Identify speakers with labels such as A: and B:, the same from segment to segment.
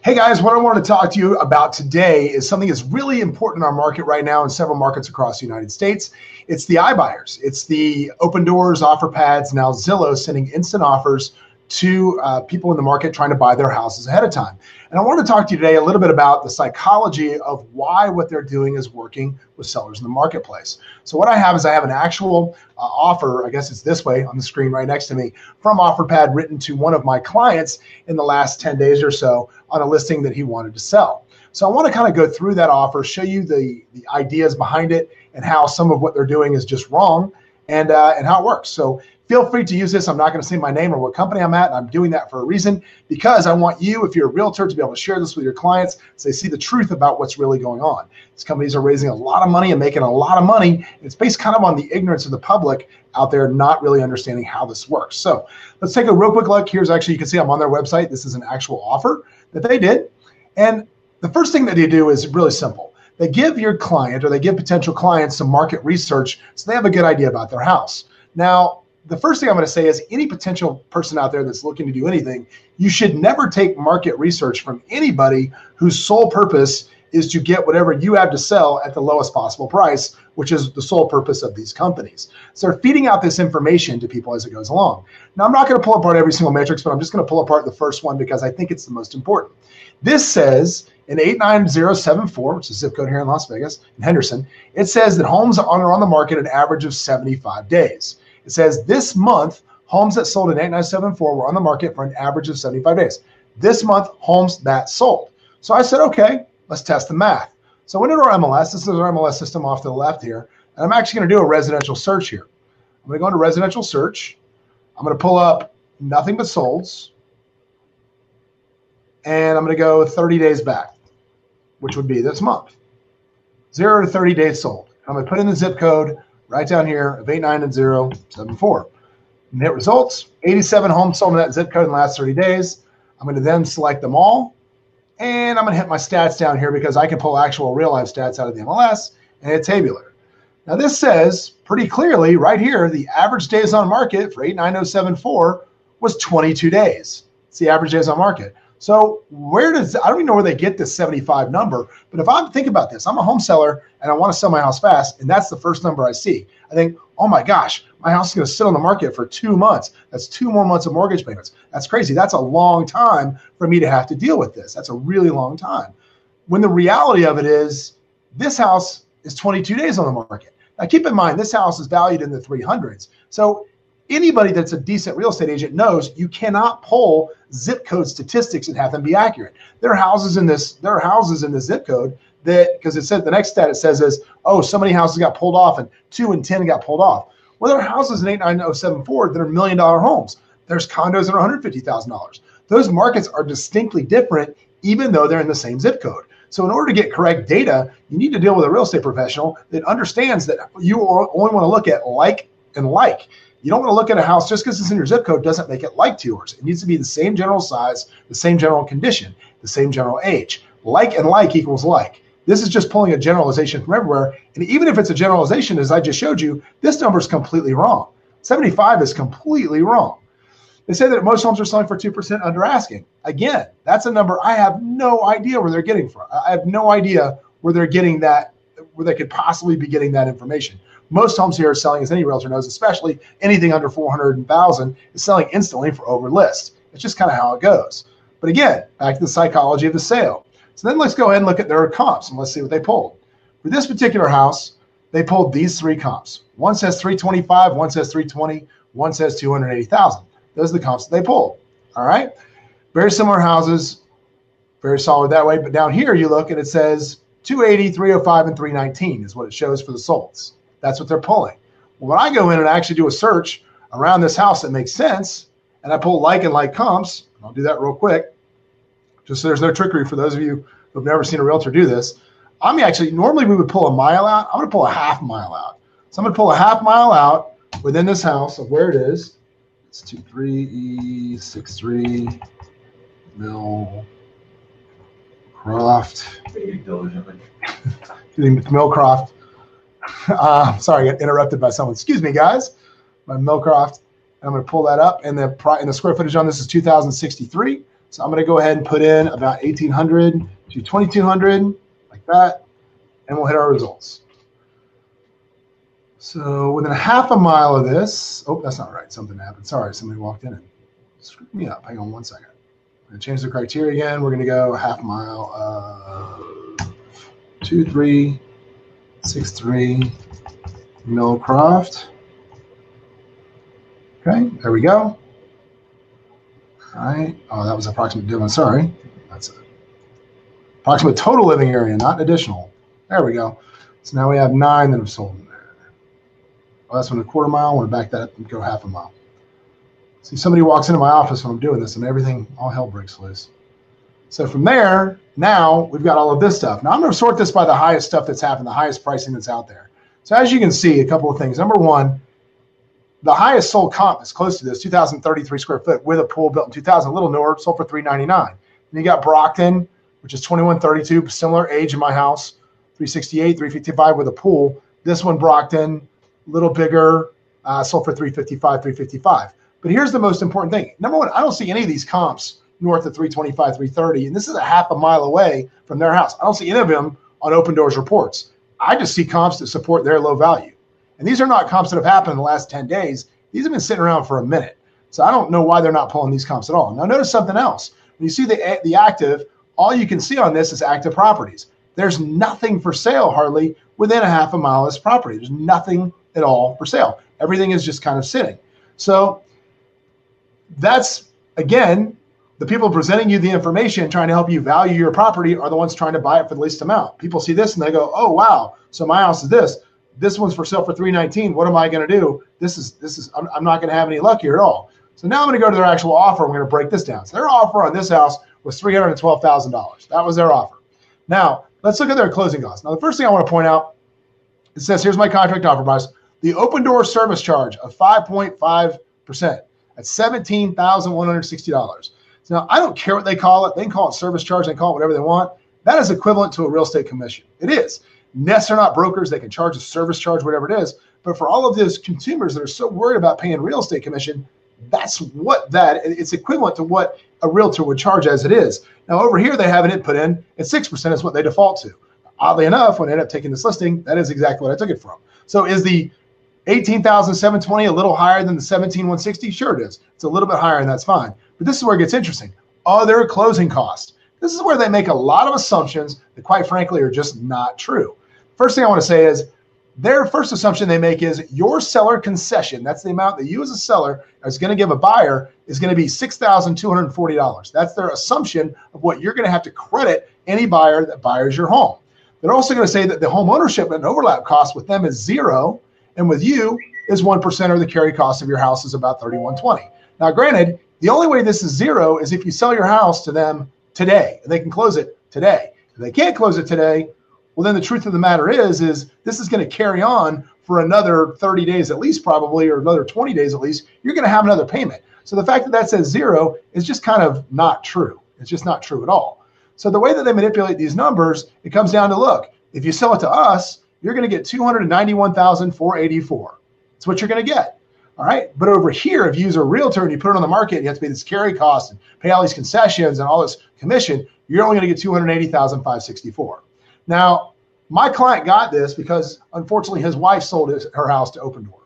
A: Hey guys, what I want to talk to you about today is something that's really important in our market right now in several markets across the United States. It's the iBuyers. It's the Opendoors, OfferPads, now Zillow sending instant offers to people in the market trying to buy their houses ahead of time. And I want to talk to you today a little bit about the psychology of why what they're doing is working with sellers in the marketplace. So what I have is I have an actual offer, I guess it's this way on the screen right next to me, from OfferPad written to one of my clients in the last 10 days or so on a listing that he wanted to sell. So I want to kind of go through that offer, show you the ideas behind it and how some of what they're doing is just wrong and how it works. So feel free to use this. I'm not going to say my name or what company I'm at. I'm doing that for a reason because I want you, if you're a realtor, to be able to share this with your clients so they see the truth about what's really going on. These companies are raising a lot of money and making a lot of money. It's based kind of on the ignorance of the public out there not really understanding how this works. So let's take a real quick look. Here's actually, you can see I'm on their website. This is an actual offer that they did. And the first thing that they do is really simple. They give your client or they give potential clients some market research so they have a good idea about their house. Now, the first thing I'm going to say is any potential person out there that's looking to do anything, you should never take market research from anybody whose sole purpose is to get whatever you have to sell at the lowest possible price, which is the sole purpose of these companies. So they're feeding out this information to people as it goes along. Now, I'm not going to pull apart every single matrix, but I'm just going to pull apart the first one because I think it's the most important. This says in 89074, which is zip code here in Las Vegas, in Henderson, it says that homes are on the market an average of 75 days. It says this month, homes that sold in 8974 were on the market for an average of 75 days. This month, homes that sold. So I said, okay, let's test the math. So I went into our MLS. This is our MLS system off to the left here. And I'm actually going to do a residential search here. I'm going to go into residential search. I'm going to pull up nothing but solds. And I'm going to go 30 days back, which would be this month. 0 to 30 days sold. I'm going to put in the zip code right down here of 89074. And hit results. 87 homes sold in that zip code in the last 30 days. I'm going to then select them all. And I'm going to hit my stats down here because I can pull actual real life stats out of the MLS and hit tabular. Now this says pretty clearly right here, the average days on market for 89074 was 22 days. It's the average days on market. So I don't even know where they get this 75 number, but if I'm thinking about this, I'm a home seller and I want to sell my house fast, and that's the first number I see. I think, oh my gosh, my house is going to sit on the market for 2 months. That's 2 more months of mortgage payments. That's crazy. That's a long time for me to have to deal with this. That's a really long time. When the reality of it is this house is 22 days on the market. Now keep in mind, this house is valued in the 300s. So anybody that's a decent real estate agent knows you cannot pull zip code statistics and have them be accurate. There are houses in this zip code that, because it said the next stat it says is, oh, so many houses got pulled off and 2 and 10 got pulled off. Well, there are houses in 89074 that are $1 million homes. There's condos that are $150,000. Those markets are distinctly different, even though they're in the same zip code. So in order to get correct data, you need to deal with a real estate professional that understands that you only want to look at like and like. You don't want to look at a house just because it's in your zip code doesn't make it like to yours. It needs to be the same general size, the same general condition, the same general age. Like and like equals like. This is just pulling a generalization from everywhere. And even if it's a generalization, as I just showed you, this number is completely wrong. 75 is completely wrong. They say that most homes are selling for 2% under asking. Again, that's a number I have no idea where they're getting from. I have no idea where they're getting that, where they could possibly be getting that information. Most homes here are selling, as any realtor knows, especially anything under 400,000 is selling instantly for over list. It's just kind of how it goes. But again, back to the psychology of the sale. So then let's go ahead and look at their comps and let's see what they pulled. For this particular house, they pulled these 3 comps. One says 325, one says 320, one says 280,000. Those are the comps that they pulled. All right. Very similar houses, very solid that way. But down here you look and it says 280, 305, and 319 is what it shows for the solds. That's what they're pulling. Well, when I go in and actually do a search around this house that makes sense, and I pull like and like comps, I'll do that real quick, just so there's no trickery for those of you who've never seen a realtor do this. Normally we would pull a mile out. I'm going to pull a half mile out. So I'm going to pull a half mile out within this house of where it is. It's 23E63 Millcroft. Millcroft. Sorry, I got interrupted by someone. Excuse me, guys. My Millcroft. And I'm going to pull that up. And the square footage on this is 2,063. So I'm going to go ahead and put in about 1,800 to 2,200 like that, and we'll hit our results. So within a half a mile of this, oh, that's not right. Something happened. Sorry, somebody walked in and screwed me up. Hang on 1 second. I'm going to change the criteria again. We're going to go half mile, 2363 Millcroft. Okay, there we go. All right. Oh, that was approximate difference. Sorry. That's it. Approximate total living area, not additional. There we go. So now we have 9 that have sold in there. Oh, that's 1/4 mile. I want to back that up and go half a mile. See, somebody walks into my office when I'm doing this and everything, all hell breaks loose. So from there, now we've got all of this stuff. Now I'm going to sort this by the highest stuff that's happened, the highest pricing that's out there. So as you can see, a couple of things. Number one, the highest sold comp is close to this, 2,033 square foot with a pool built in 2000, a little newer, sold for $399. And you got Brockton, which is 2132, similar age in my house, 368, 355 with a pool. This one, Brockton, a little bigger, sold for $355, $355. But here's the most important thing. Number one, I don't see any of these comps north of 325, 330, and this is a half a mile away from their house. I don't see any of them on Opendoor's reports. I just see comps that support their low value. And these are not comps that have happened in the last 10 days. These have been sitting around for a minute. So I don't know why they're not pulling these comps at all. Now notice something else. When you see the active, all you can see on this is active properties. There's nothing for sale hardly within a half a mile of this property. There's nothing at all for sale. Everything is just kind of sitting. So that's, again, the people presenting you the information, trying to help you value your property are the ones trying to buy it for the least amount. People see this and they go, oh, wow, so my house is this. This one's for sale for $319. What am I going to do? I'm not going to have any luck here at all. So now I'm going to go to their actual offer. We're going to break this down. So their offer on this house was $312,000. That was their offer. Now let's look at their closing costs. Now the first thing I want to point out, it says, here's my contract offer price. The Opendoor service charge of 5.5%. That's $17,160. So now I don't care what they call it. They can call it service charge. They can call it whatever they want. That is equivalent to a real estate commission. It is. Nests are not brokers. They can charge a service charge, whatever it is. But for all of those consumers that are so worried about paying real estate commission, that's what it's equivalent to what a realtor would charge as it is. Now over here, they have it put in at 6% is what they default to. Oddly enough, when I ended up taking this listing, that is exactly what I took it from. So is the $18,720 a little higher than the $17,160? Sure it is. It's a little bit higher and that's fine. But this is where it gets interesting. Other closing costs. This is where they make a lot of assumptions that quite frankly are just not true. First thing I want to say is their first assumption they make is your seller concession, that's the amount that you as a seller is going to give a buyer, is going to be $6,240. That's their assumption of what you're going to have to credit any buyer that buys your home. They're also going to say that the home ownership and overlap cost with them is 0, and with you is 1%, or the carry cost of your house is about $3,120. Now, granted, the only way this is 0 is if you sell your house to them today, and they can close it today. If they can't close it today, well, then the truth of the matter is this is going to carry on for another 30 days at least, probably, or another 20 days at least. You're going to have another payment. So the fact that that says 0 is just kind of not true. It's just not true at all. So the way that they manipulate these numbers, it comes down to, look, if you sell it to us, you're going to get $291,484. That's what you're going to get. All right. But over here, if you use a realtor and you put it on the market, and you have to pay this carry cost and pay all these concessions and all this commission, you're only going to get $280,564. Now, my client got this because unfortunately his wife sold her house to Opendoor,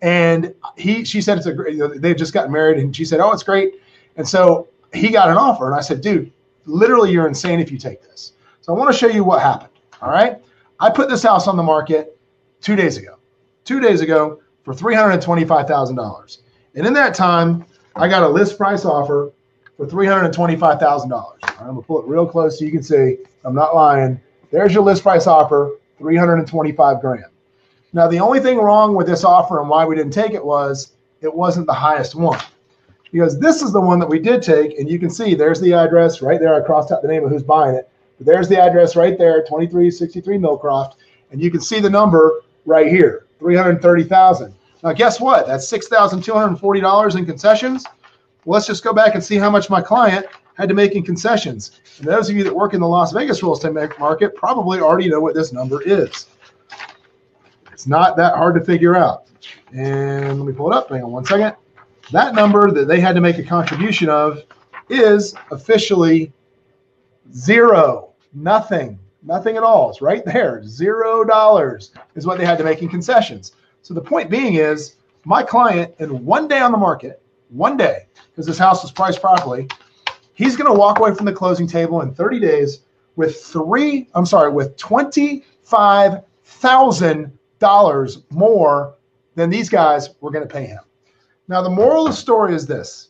A: and she said it's a great. They've just gotten married, and she said, "Oh, it's great." And so he got an offer, and I said, "Dude, literally, you're insane if you take this." So I want to show you what happened. All right, I put this house on the market 2 days ago. 2 days ago for $325,000, and in that time, I got a list price offer for $325,000. I'm gonna pull it real close so you can see. I'm not lying. There's your list price offer, $325,000. Now, the only thing wrong with this offer and why we didn't take it was it wasn't the highest one. Because this is the one that we did take, and you can see there's the address right there. I crossed out the name of who's buying it. But there's the address right there, 2363 Millcroft, and you can see the number right here, $330,000. Now, guess what? That's $6,240 in concessions. Well, let's just go back and see how much my client had to make in concessions. And those of you that work in the Las Vegas real estate market probably already know what this number is. It's not that hard to figure out. And let me pull it up. Hang on 1 second. That number that they had to make a contribution of is officially zero, nothing at all. It's right there. $0 is what they had to make in concessions. So the point being is, my client in 1 day on the market, 1 day, because this house was priced properly, he's going to walk away from the closing table in 30 days with $25,000 more than these guys were going to pay him. Now, the moral of the story is this.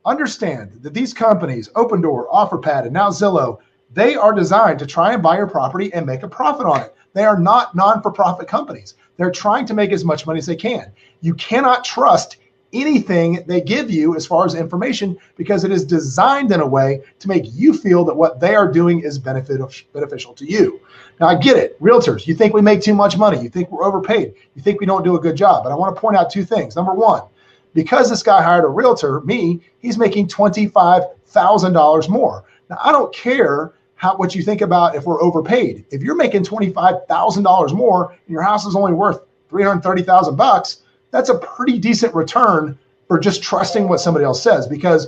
A: Understand that these companies, Opendoor, OfferPad, and now Zillow, they are designed to try and buy your property and make a profit on it. They are not non-for-profit companies. They're trying to make as much money as they can. You cannot trust anything they give you as far as information, because it is designed in a way to make you feel that what they are doing is beneficial to you. Now, I get it. Realtors, you think we make too much money. You think we're overpaid. You think we don't do a good job. But I want to point out two things. Number one, because this guy hired a realtor, me, he's making $25,000 more. Now, I don't care what you think about if we're overpaid. If you're making $25,000 more and your house is only worth $330,000, that's a pretty decent return for just trusting what somebody else says. Because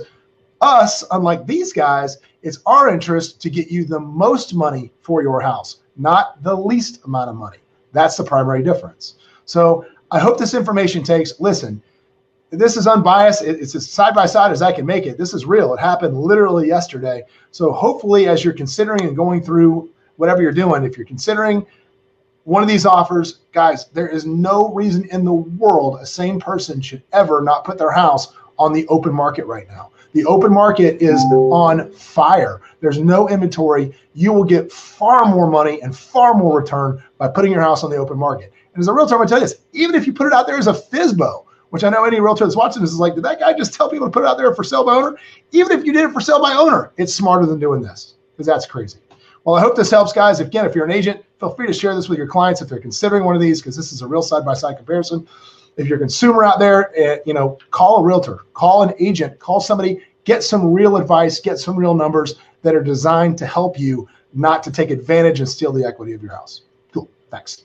A: us, unlike these guys, it's our interest to get you the most money for your house, not the least amount of money. That's the primary difference. So I hope this information listen, this is unbiased. It's as side-by-side as I can make it. This is real. It happened literally yesterday. So hopefully, as you're considering and going through whatever you're doing, if you're considering one of these offers, guys, there is no reason in the world a sane person should ever not put their house on the open market right now. The open market is on fire. There's no inventory. You will get far more money and far more return by putting your house on the open market. And as a realtor, I'm going to tell you this, even if you put it out there as a FSBO, which I know any realtor that's watching this is like, did that guy just tell people to put it out there for sale by owner? Even if you did it for sale by owner, it's smarter than doing this, because that's crazy. Well, I hope this helps, guys. Again, if you're an agent, feel free to share this with your clients if they're considering one of these, because this is a real side-by-side comparison. If you're a consumer out there, call a realtor, call an agent, call somebody, get some real advice, get some real numbers that are designed to help you, not to take advantage and steal the equity of your house. Cool. Thanks.